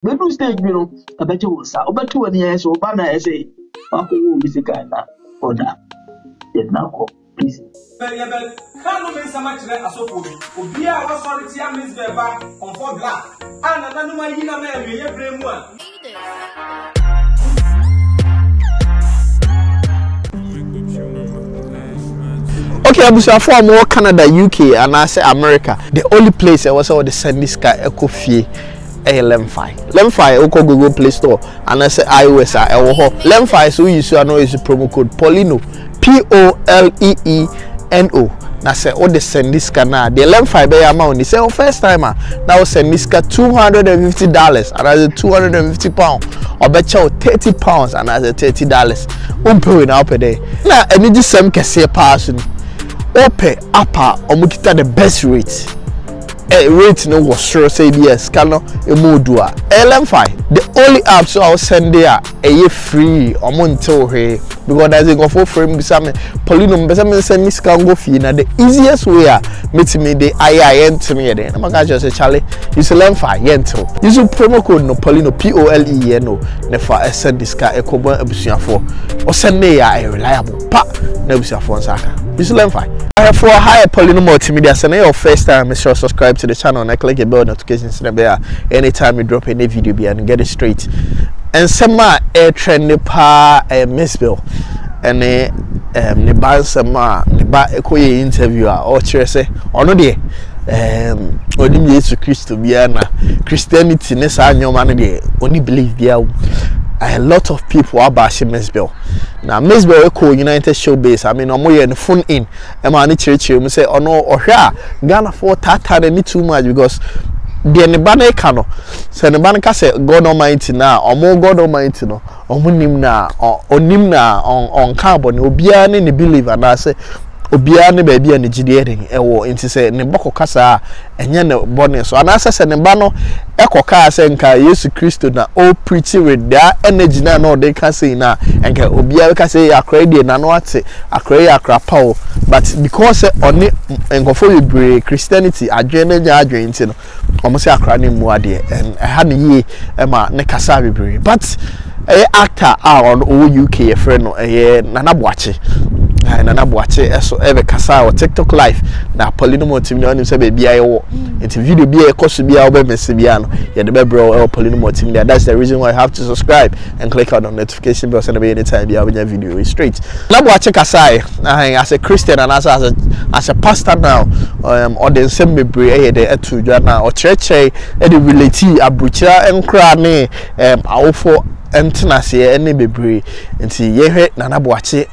We do stage, you know, a better was about 2 years or banner essay. Uncle will be the guy now. Or that. Yet now, please. Can't make so much as of Obia was sorry to Mzbel back on 4 black. And another man, you know, you bring one. Okay, I was for more Canada, UK, and I say America. The only place I was all the send this guy a coffee. Lemfi. Lemfi, oko Google Play Store, and I say iOS. Lemfi, so you know is the promo code Poleeno, Poleeno. Now say all the send this canal. The Lemfi by amount. They say oh first timer now send this car $250, and I say £250, or bet you £30, and I say $30. Pay now per day. Now any this same can say person. Ope upper or mukita the best rate. Rate no was sure say yes, cano a modua. LM5, the only app so I'll send there a free or monto here because there's a go for frame besame Poleeno besame send this can go fee na the easiest way meet me the enter me there. I'm gonna just say Charlie, use LM5 yento. Use promo code no Poleeno Poleeno never send this car a kobo ebusia for or send me a reliable pa na ebusia for nsaka. Use LM5. For a higher Poleeno Multimedia, send your first time, make sure subscribe to the channel and click the bell notifications in there anytime you drop any video and get it straight. And some air trend pa Mzbel and the ban some the ba ekoye interviewer or say or no dey onim Jesus Christ biana Christianity ne sa nyoma dey only believe there. A lot of people are bashing Mzbel. Now Mzbel echo United Showbase. I mean, I'm phone in. I'm on the church. We say, oh no, or here Ghana for tata they need too much because the nebane kano. So nebane say God Almighty now, or more God Almighty no, or munimna, or nimna on carbon. Obia ni believe and I say. Obia ne baby and GDing ewo inti say ne boko kasa enye ne bone so anasa se ne ba no ekoka se nka Jesus Christ na all preach with their energy na no they can say na enka obia ka say akra die na no ate akra power but because oni enkofo bebre Christianity adwene nya adwene inti no omo say akra ne mu ade en ha ne ye ma ne kasa bebre but actor on UK a friend no Nana Boakye Nana Boakye so ever kasa or TikTok live na Poleeno Multimedia on say baby ayo into video be a course be our message no yeah the bro Poleeno Multimedia. That's the reason why you have to subscribe and click on the notification bell so that anytime you have a video is straight. Nana Boakye kasa as a Christian and as a pastor now or the same bebre the etu na or church e the relate abucha enkra ne awofo entenase ene bebre nti yehwe Nana Boakye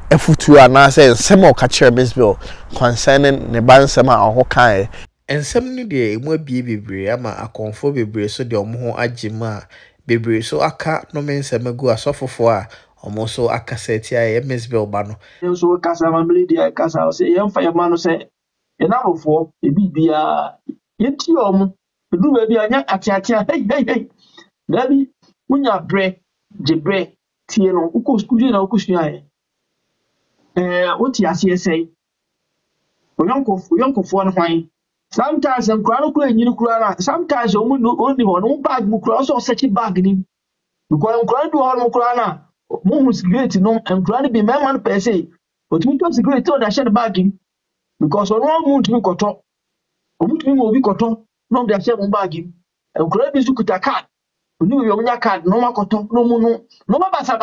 efutu anase nsem o ka kire Mzbel concerning ne bansem a ho kan ensem ni de emu abie bebre ama akonfo bebre so de omo ho agima bebre so aka no mensem agu asofofo a omo so aka seti a Mzbel ba no so kasa family dia kasa say yemfa yema no say enamofo ebibia yeti omo edu ba bia anya atiatia hey dabi munya bre jebre tie no uko school na uko sua what you say say yonko for no hwan sometimes nkura no kura nyini kura na sometimes omu no only one bag mu kura so search bag ni because nkura do ho no kura na mu cigarette no nkura no be my man per se otumi to cigarette o da share bag ni because ono mu ntumi koto omutumi mo bi koto no da share mo bag ni nkura bi su kuta card oni we onya card no makoto no mu no basa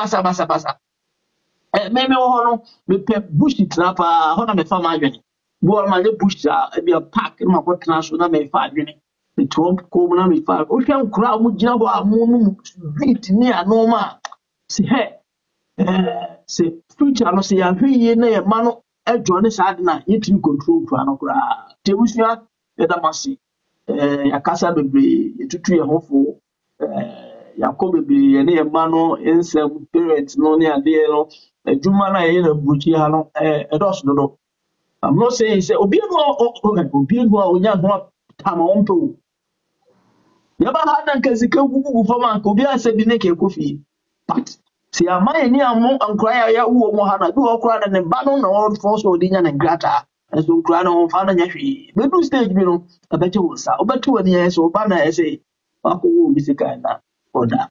me ho no me pe bush trap ho na me fa ma adwene bo ma le bush be a pack ma ko tena so na me fa adwene me to ko mu na me fa o hwe nkura mu gina bo amu no street ni anoma si he se future no se ya hwe ye na ye ma no adwo ne sa de na yetimi control kura no kura tebusua e da masi ya kasa bebre etutu ye hofo Yakob bebre ne ye ma no ensem parents no ne ade no Juma na ye na buchi ha no edos dodo. I'm not saying say obi no onya ho tama ompo. Ya ba ha dan kan sika gugu fama ko obi ase bi ne ke kofi. But see amaye ni amo ankra ya wo mo ha na bi wo kra na ne ba no na wo force odi nya na grata. So kra na wo fa na nya hwi. Be do stage bi no abeche wo sa. Obeto wani ye so ba na say Wako wo bisika na order.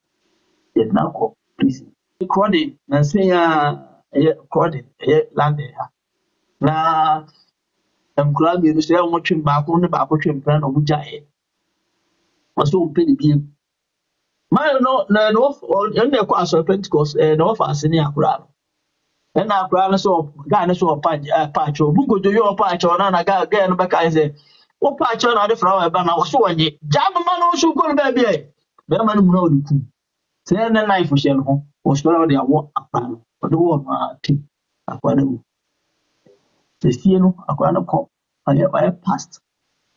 Yet na ko please. Crowding na say crowding landed ha. Na nkura bi no say o twem baako ne baako twem plan o bujae. Maso mpe ni bi. Man no na no na ko aso Pentecost no fa ase ni akura no. Na akura no so guy no so patch o bu gojo yo patch o na guy no be kai say o patch o na de fra ba na wo so wonye. Jam man no so go no ba bi e. Be man no mu na odiku. Say na knife shell ho. O so na de awo akura no. O de wo ma ti akura no. The no akura no ko. I passed.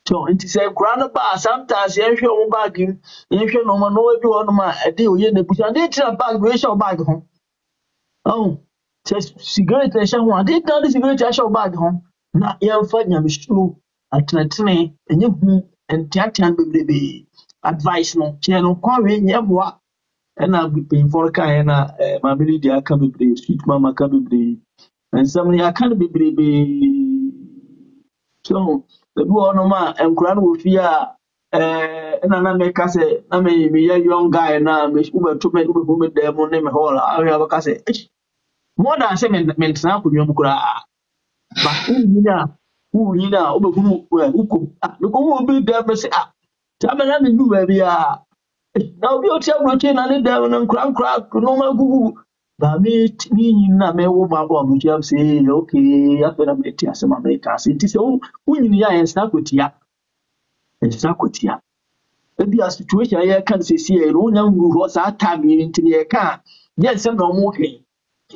So it is a grand bar. Sometimes you show one bag in, you show no man, no, you on my deal, you know, and they tell bag, we shall bag home. Oh, says cigarette, I shall want it, not the cigarette, I shall bag home. Not young fun, I'm true. At Natane, and you and Tiatan baby advice no, channel quarry, yamwa, and I'll be paying for a kind of my baby, I can be brave, sweet mamma can be brave, and somebody I can't be brave. So the one ma enkura no fia na make say na me young guy na me ube to me ube me dem no me hall I have ka say more than say me tena ko nwom kura ba uni na ube hu uko me ko mu obi dem say ta me na me nu ba bia na obi o tia bro na ne dem no nkura no ma gugu ba me na me wo ba bo mu jam say okay after me tia say ma me ka say ti say unyini ya yen snakotia ebi a situation ya kan say see no nya ngu ho sa time ni ntini ya ka yes no mo ke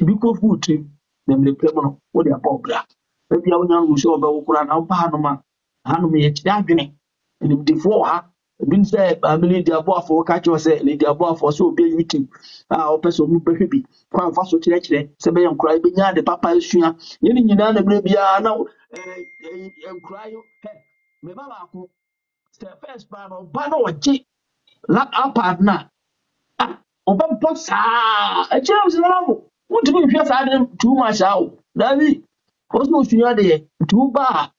bi ko food dem le plemo no wo dia bobra ebi a nya ngu so be wo kura na ba no ma hanu me ya kida adwene ni before ha bin say family dia bo afọ ka cho say le dia bo afọ so obi YouTube o person mu behwe bi kwa fa so kire se be yankura be nya de papa esua ye ni nyina na bre bia na yankura yo me baba ko se first ba no ba no oje la apart na oba bossa e chere se na mo wuti bi hwe sa de too much awo dabi ko so sua de too ba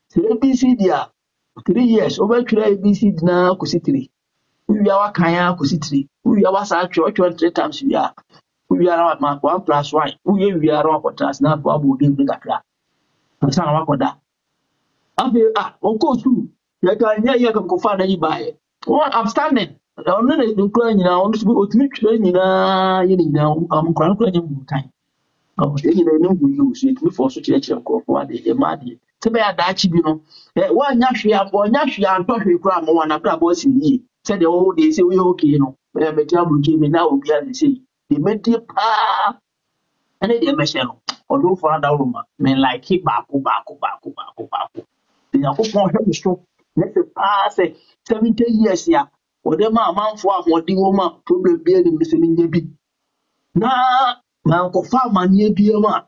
se ABC dia 3 years over three ABC na kusi 3 we are kan kusi 3 we are sa twa 3 times we are ma 1 plus 1 we are on quarters na bo abo de bi kakra sa na wakoda abi onko su ya ka nya ya kan ko fa na yi bae one outstanding ono na do kra nyina ono so otumi twa nyina ye nyina am kra kra nyim kan ye nyina no gu you so etumi for so kire ko fo ade e ma de se be adachi bi no wa nya hwe anto hwe kra mo wana kra bo si yi se de wo de se we okay no be be tia bru me na obi a se de medi pa ene de me shelo odo for ada roma me like it baako the yakopon hwe so let it pass 70 years ya ode ma amanfo ahodi wo ma problem bi ani me se nya bi na ma ko fa manie bi ma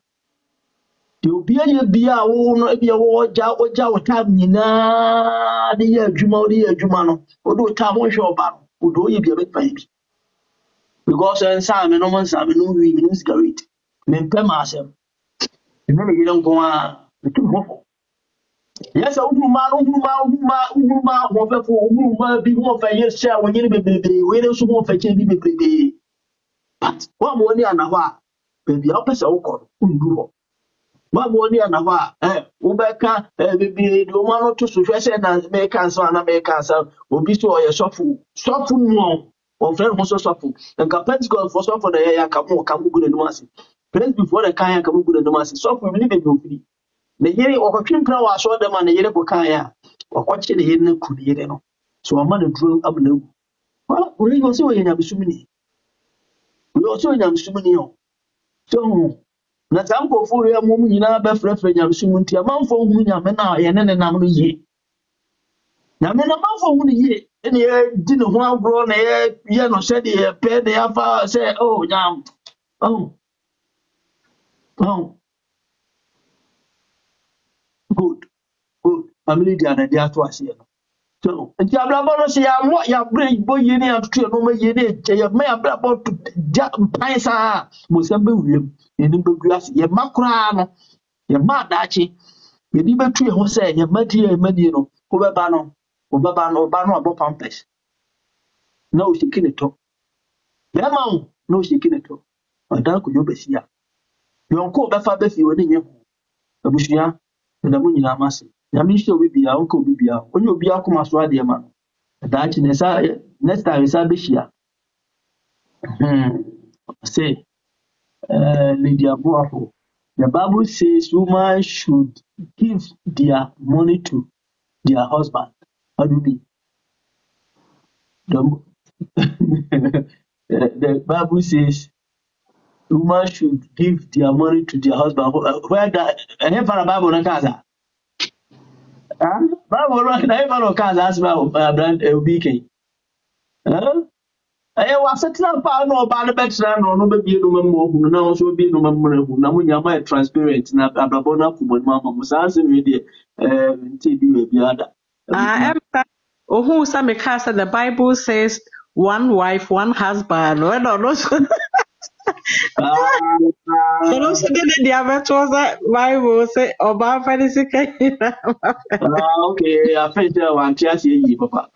de obi aye bi a wo no e bi wo oja wo time nyina de ye adwuma no odo time wo hwe oba no odo ye bi a be pan bi because ensa me no wi me no cigarette me pɛ ma asɛm me me yire nko a me tu ho yes uhuma ho fɛ fo uhuma bi ho fɛ yes sha wo nyine bebrebe we ne so ho fɛ kye bi bebrebe but wa mo ni anaho a baby a pɛ sɛ wo kɔ ndu ho wa mo ni anaho a wo bɛka bebrebe do ma no to so hwɛ sɛ na me cancer obi so ɔyɛ sɔfo no on friend mo so sɔfo nka Pentecost for sɔfo na ya ka mo gu na num ase praise before the kan ya ka mo gu na num ase sɔfo bi ni bebrebe ofiri na yere okotwempra wa so dem na yere kokan ya okoche na yere na ku yere no so ama na duro amna gu wala ori yo so yenya bisumini yo so na zamko fu ya mum nyina ba frefre nya bisumunti amanfo hu nya me na ye ne nam no ye na me na manfo hu ni ye ene ye di ne ho agro na ye no se de pe de afa se nya good family dia na dia to ase no so nti abrabo no se ya break boye ni atutu no ma ye ni ya me abrabo to ja pan sa mo se be wiem ye ni be guase ye makura no ye ma daachi ye ni be tu ye ho se ye madi no ko be ba no abo pampers na o shiki ne to bema wo na o shiki ne to odan ko yo besia yonko be fa be fi woni nye abusua na mo nyina mase nyame hye obi bia wonka obi bia onye obi akoma so ade ma da chi ne sa next time sa be hia say Lydia Boafo, the Bible says women should give their money to their husband. What do you mean? The Bible says women should give their money to their husband. Where that? I have a Bible na casa. Bible na have a casa as well. Brand LBK. I was a trap no about the better no be no more who now so be no more who now when you're transparent na ababona kubo mama musanse media TV be other. Who some casa the Bible says one wife, one husband. Well, no. So also did the other was that Bible say about Fanny. Okay, I think one chance ye papa.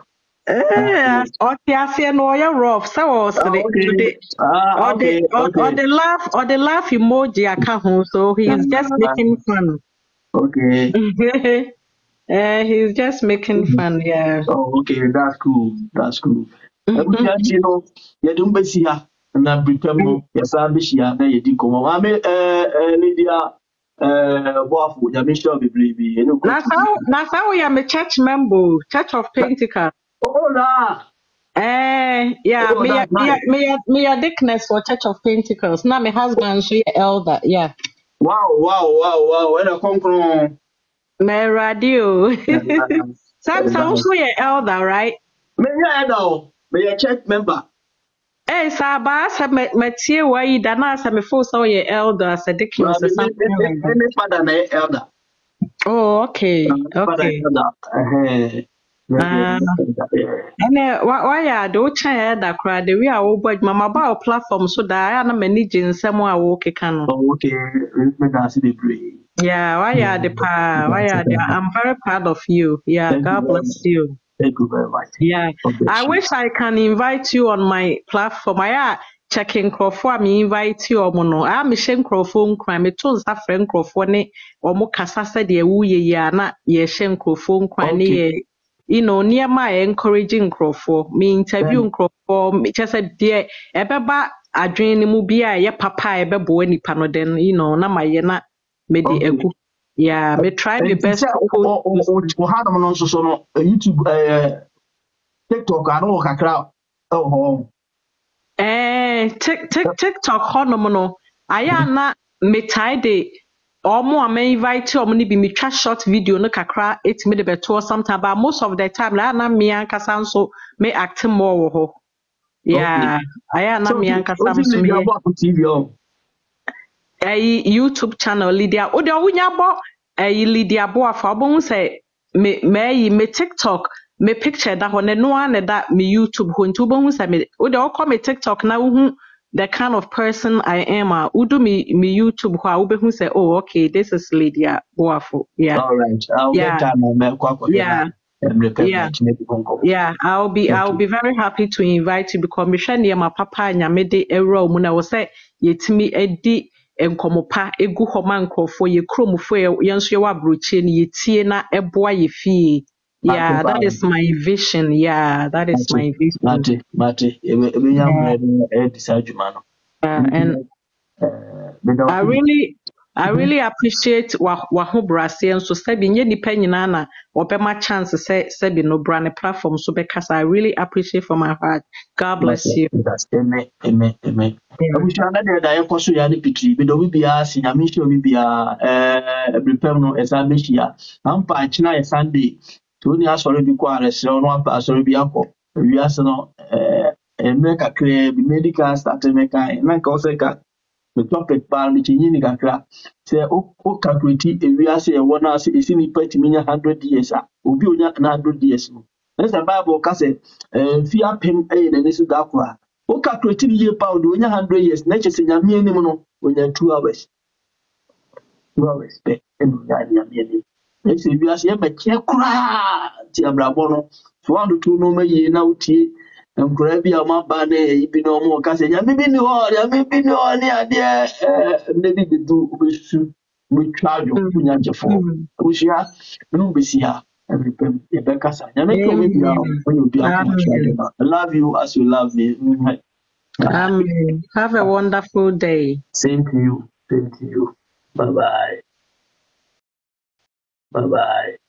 Okay, I feel no you're rough. So today. Or the laugh emoji I can't so he's just making fun. Okay. He's just making fun, yeah. Oh, okay, that's cool. That's cool. You know, you don't be here and I'm pretending yes, I'm be here. Now you did come on. I mean, Lydia, Waffle, you make sure be baby. You know, that's how we are a church member, Church of Pentecost. Oh, nah. Yeah, me a dickness for Church of Pentecost. Now my husband she elder, yeah. Wow. When I come from my radio. Sam also your elder, right? Me elder. Me a church member. Sabas have met here where you done as a before so your elder as a dickness or something like that. My father na elder. Oh, okay. And why are do child that cried the way I will but mama about platform so that I am managing somewhere walk a can. Okay, yeah, why are the I'm very proud of you. Yeah, God bless you. Thank you very much. Yeah, I wish I can invite you on my platform. I checking Crawford, me invite you or mono. I'm a Crawford crime. It was a friend Crawford or Mokasa said, ye woo ye na ye shen Crawford crime. You know, near my encouraging Crawford, me interviewing Crawford, me just said, dear, ebeba a dream mubia, ye papa, ebe boy ni panoden, you know, na my yena medi egu. Yeah, me try my best. YouTube, TikTok, I don't know crowd. Oh, TikTok, honomono. I am not me tidy. Or more, I may invite you, be me trash short video, no kakra, 8 minutes better sometime, but most of the time, I am me and Casanso may act more. Yeah, I am not me and Casanso. YouTube channel, Lydia. Oh, the Winyabo, Lydia Boafo, bon say, me TikTok, me picture that one, no one that me YouTube, who into bon say me, oh, they call me TikTok now, the kind of person I am, do me YouTube, who I will say, oh, okay, this is Lydia Boafo. Yeah. All right. I'll get time. Yeah, I'll be very happy to invite you because me share near my papa and yamede ero muna was say yetimi edi enkomopa egu homa nkofo ye kromfo ye nso ye wabroche ni yetie na eboa ye fie. Yeah, that is my vision. Yeah, that is my vision. Mate. And I really appreciate wahobrase and so sebi nye nipa nyina na obema chance say sebi no brand platform so because I really appreciate from my heart. God bless you. Amen. Abusha na de da yekoso ya ne pitri be do bibia si na mission bibia prepare no establishia ampa china ye Sunday to ni asore bi kwa resre no ampa asore bi akọ wi ase no eme kakre bi medical start meka na ka oseka the topic par ni chinyi ni kakra say o calculate ewi ase e wona ase isi ni pati minya 100 years obi onya na 100 years no that's the Bible ka say fi apem na nisu da kwa o calculate ni ye pound onya 100 years na chese nyame anim no onya 2 hours be enu ya nyame anim ese ewi ase e be che kura ti abrabo no so ando tu no mayi na utie nkura bi a ma ba na ibi na omo ka se nya me bi ni ho ne ade ne bi du obesu we twadwo kunya jefo obusia no besi ha everything e be kasa nya me ko me bi a when you be a twadwo I love you as you love me. Amen. Have a wonderful day. Same to you. Bye bye.